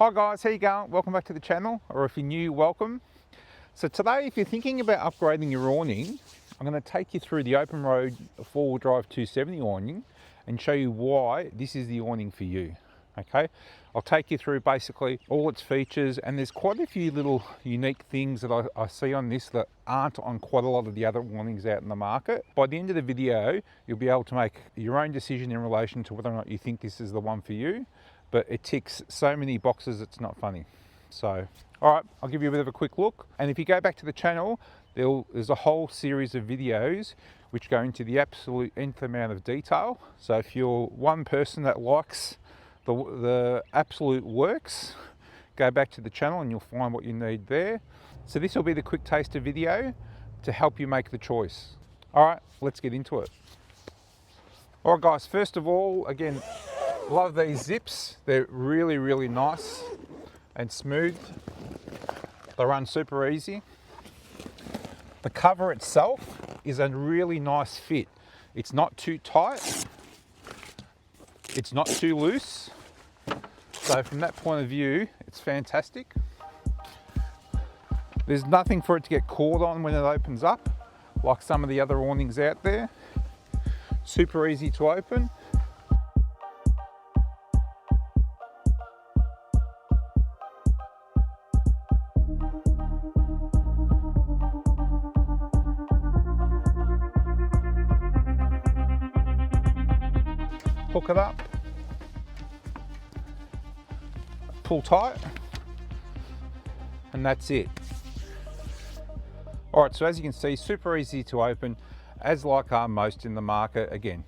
Hi guys, how you going? Welcome back to the channel, or if you're new, welcome. So today, if you're thinking about upgrading your awning, I'm going to take you through the OPENROAD 4WD 270 awning and show you why this is the awning for you. Okay, I'll take you through basically all its features, and there's quite a few little unique things that I see on this that aren't on quite a lot of the other awnings out in the market. By the end of the video, you'll be able to make your own decision in relation to whether or not you think this is the one for you, but it ticks so many boxes it's not funny. So, all right, I'll give you a bit of a quick look. And if you go back to the channel, there's a whole series of videos which go into the absolute nth amount of detail. So if you're one person that likes the absolute works, go back to the channel and you'll find what you need there. So this will be the quick taster video to help you make the choice. All right, let's get into it. All right guys, first of all, again, love these zips. They're really, really nice and smooth. They run super easy. The cover itself is a really nice fit. It's not too tight. It's not too loose. So from that point of view, it's fantastic. There's nothing for it to get caught on when it opens up, like some of the other awnings out there. Super easy to open. Hook it up, pull tight, and that's it. All right, so as you can see, super easy to open, as like are most in the market. Again,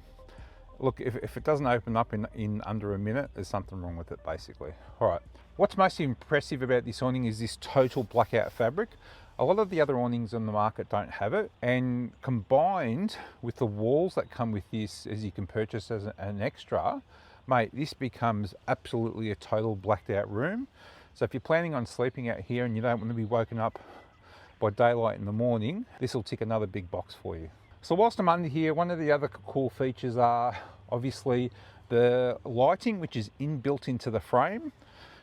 look, if it doesn't open up in under a minute, there's something wrong with it basically. All right, what's most impressive about this awning is this total blackout fabric. A lot of the other awnings on the market don't have it, and combined with the walls that come with this, as you can purchase as an extra, mate, this becomes absolutely a total blacked out room. So if you're planning on sleeping out here and you don't want to be woken up by daylight in the morning, this will tick another big box for you. So whilst I'm under here, one of the other cool features are obviously the lighting, which is inbuilt into the frame.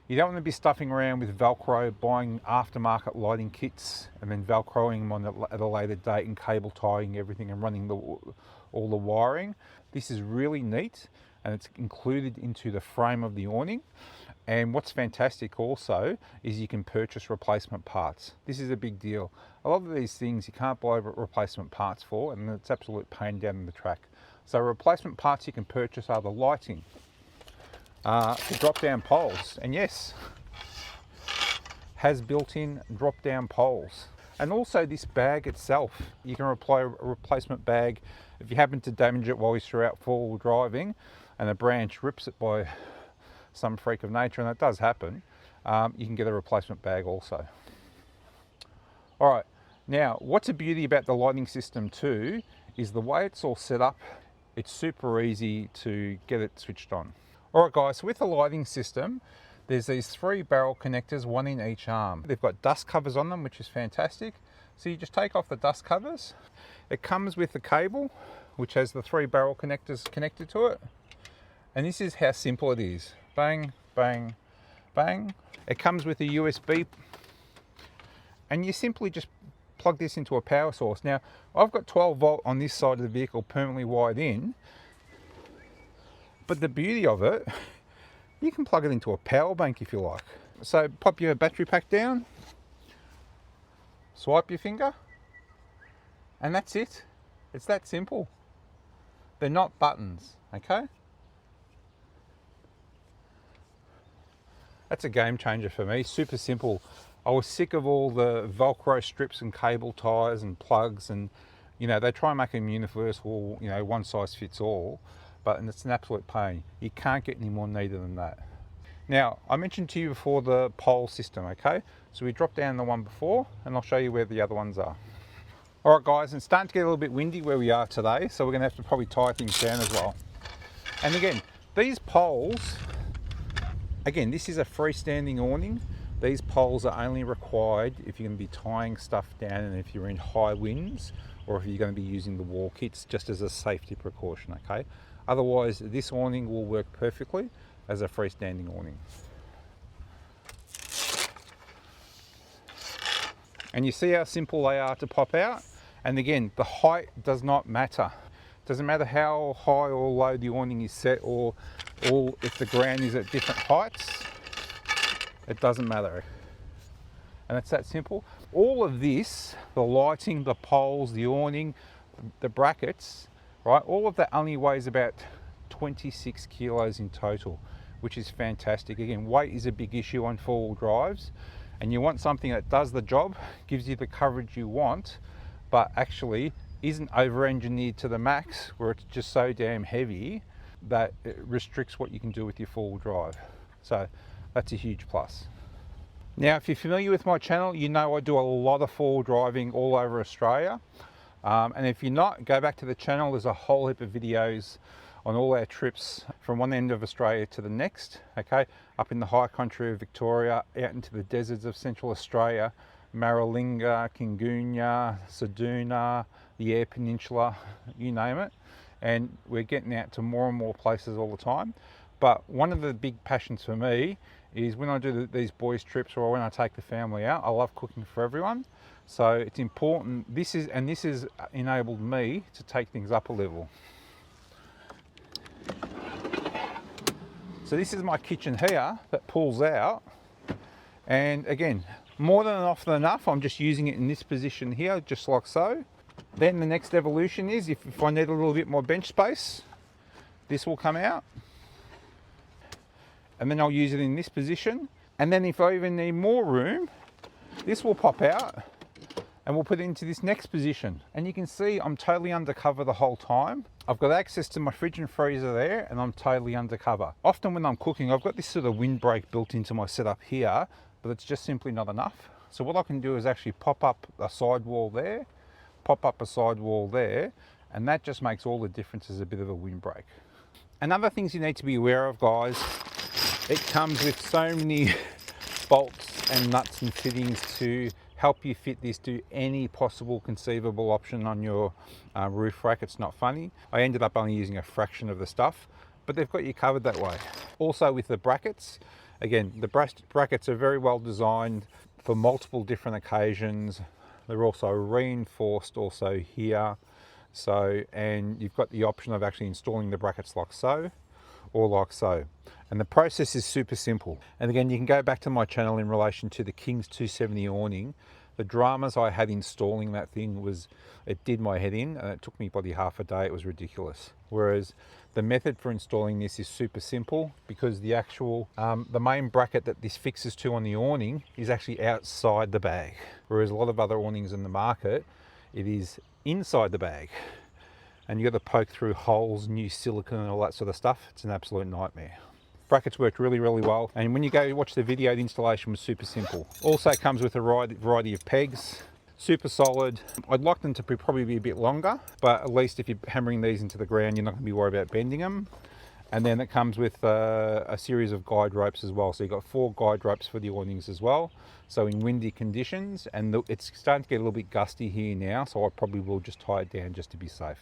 You don't want to be stuffing around with Velcro, buying aftermarket lighting kits and then Velcroing them on at a later date and cable tying everything and running all the wiring. This is really neat, and it's included into the frame of the awning. And what's fantastic also is you can purchase replacement parts. This is a big deal. A lot of these things you can't buy replacement parts for, and it's absolute pain down in the track. So replacement parts you can purchase are the lighting, the drop-down poles, and yes, has built-in drop-down poles. And also this bag itself, you can apply a replacement bag if you happen to damage it while you're out four-wheel driving and a branch rips it by some freak of nature, and that does happen. You can get a replacement bag also. All right, now what's a beauty about the lighting system too is the way it's all set up. It's super easy to get it switched on. All right guys, so with the lighting system, there's these 3 barrel connectors, one in each arm. They've got dust covers on them, which is fantastic. So you just take off the dust covers. It comes with the cable, which has the 3 barrel connectors connected to it. And this is how simple it is. Bang, bang, bang. It comes with a USB, and you simply just plug this into a power source. Now, I've got 12 volt on this side of the vehicle permanently wired in, but the beauty of it, you can plug it into a power bank if you like. So pop your battery pack down, swipe your finger, and that's it. It's that simple. They're not buttons, okay? That's a game changer for me, super simple. I was sick of all the Velcro strips and cable ties and plugs, and you know, they try and make them universal, you know, one size fits all, but it's an absolute pain. You can't get any more neater than that. Now, I mentioned to you before the pole system, okay? So we dropped down the one before, and I'll show you where the other ones are. All right guys, it's starting to get a little bit windy where we are today, so we're gonna have to probably tie things down as well. And again, these poles, again, this is a freestanding awning. These poles are only required if you're going to be tying stuff down and if you're in high winds, or if you're going to be using the wall kits just as a safety precaution, okay? Otherwise, this awning will work perfectly as a freestanding awning. And you see how simple they are to pop out. And again, the height does not matter. It doesn't matter how high or low the awning is set, or if the ground is at different heights, it doesn't matter. And it's that simple. All of this, the lighting, the poles, the awning, the brackets, right, all of that only weighs about 26 kilos in total, which is fantastic. Again, weight is a big issue on four-wheel drives, and you want something that does the job, gives you the coverage you want, but actually isn't over-engineered to the max, where it's just so damn heavy that it restricts what you can do with your four-wheel drive. So that's a huge plus. Now, if you're familiar with my channel, you know I do a lot of four-wheel driving all over Australia. And if you're not, go back to the channel. There's a whole heap of videos on all our trips from one end of Australia to the next, okay? Up in the high country of Victoria, out into the deserts of Central Australia, Maralinga, Kingunya, Ceduna, the Eyre Peninsula, you name it. And we're getting out to more and more places all the time. But one of the big passions for me is when I do these boys trips, or when I take the family out, I love cooking for everyone. So it's important, this has enabled me to take things up a level. So this is my kitchen here that pulls out, and again, more than often enough, I'm just using it in this position here, just like so. Then the next evolution is, if I need a little bit more bench space, this will come out. And then I'll use it in this position. And then if I even need more room, this will pop out and we'll put it into this next position. And you can see I'm totally undercover the whole time. I've got access to my fridge and freezer there, and I'm totally undercover. Often when I'm cooking, I've got this sort of windbreak built into my setup here, but it's just simply not enough. So what I can do is actually pop up a sidewall there, pop up a sidewall there, and that just makes all the difference as a bit of a windbreak. And other things you need to be aware of, guys, it comes with so many bolts and nuts and fittings to help you fit this to any possible conceivable option on your roof rack. It's not funny. I ended up only using a fraction of the stuff, but they've got you covered that way. Also with the brackets, again, the brackets are very well designed for multiple different occasions. They're also reinforced also here. So, and you've got the option of actually installing the brackets like so, or like so. And the process is super simple. And again, you can go back to my channel in relation to the King's 270 awning. The dramas I had installing that thing it did my head in, and it took me bloody half a day. It was ridiculous. Whereas the method for installing this is super simple, because the actual, the main bracket that this fixes to on the awning is actually outside the bag. Whereas a lot of other awnings in the market, it is inside the bag. And you've got to poke through holes, new silicone and all that sort of stuff. It's an absolute nightmare. Brackets worked really, really well. And when you go watch the video, the installation was super simple. Also comes with a variety of pegs, super solid. I'd like them to probably be a bit longer, but at least if you're hammering these into the ground, you're not going to be worried about bending them. And then it comes with a series of guide ropes as well. So you've got 4 guide ropes for the awnings as well. So in windy conditions, and it's starting to get a little bit gusty here now, so I probably will just tie it down just to be safe.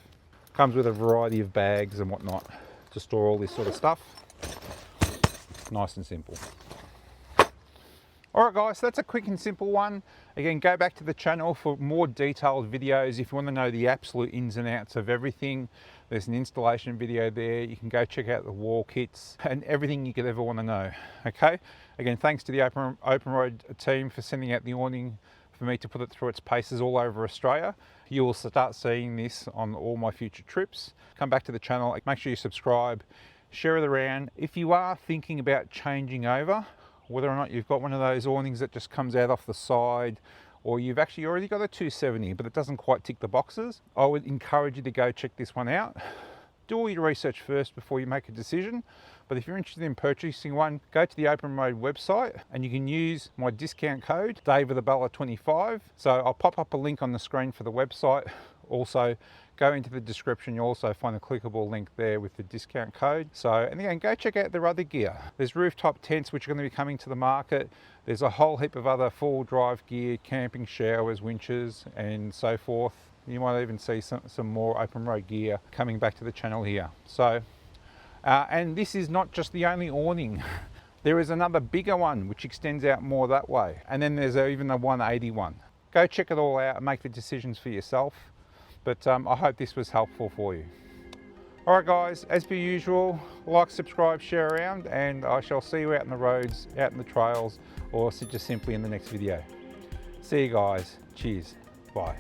Comes with a variety of bags and whatnot to store all this sort of stuff. Nice and simple. Alright guys, so that's a quick and simple one. Again, go back to the channel for more detailed videos. If you want to know the absolute ins and outs of everything, there's an installation video there. You can go check out the wall kits and everything you could ever want to know. Okay, again, thanks to the OPENROAD team for sending out the awning for me to put it through its paces all over Australia. You will start seeing this on all my future trips. Come back to the channel, make sure you subscribe, share it around. If you are thinking about changing over, whether or not you've got one of those awnings that just comes out off the side, or you've actually already got a 270 but it doesn't quite tick the boxes, I would encourage you to go check this one out. Do all your research first before you make a decision. But if you're interested in purchasing one, go to the OPENROAD website and you can use my discount code, DaveWithAbela25. So I'll pop up a link on the screen for the website. Also, go into the description, you'll also find a clickable link there with the discount code. So, and again, go check out their other gear. There's rooftop tents which are going to be coming to the market. There's a whole heap of other full drive gear, camping showers, winches and so forth. You might even see some more OPENROAD gear coming back to the channel here. So, and this is not just the only awning. There is another bigger one which extends out more that way. And then there's even a 180 one. Go check it all out and make the decisions for yourself. But I hope this was helpful for you. All right guys, as per usual, like, subscribe, share around, and I shall see you out in the roads, out in the trails, or just simply in the next video. See you guys. Cheers. Bye.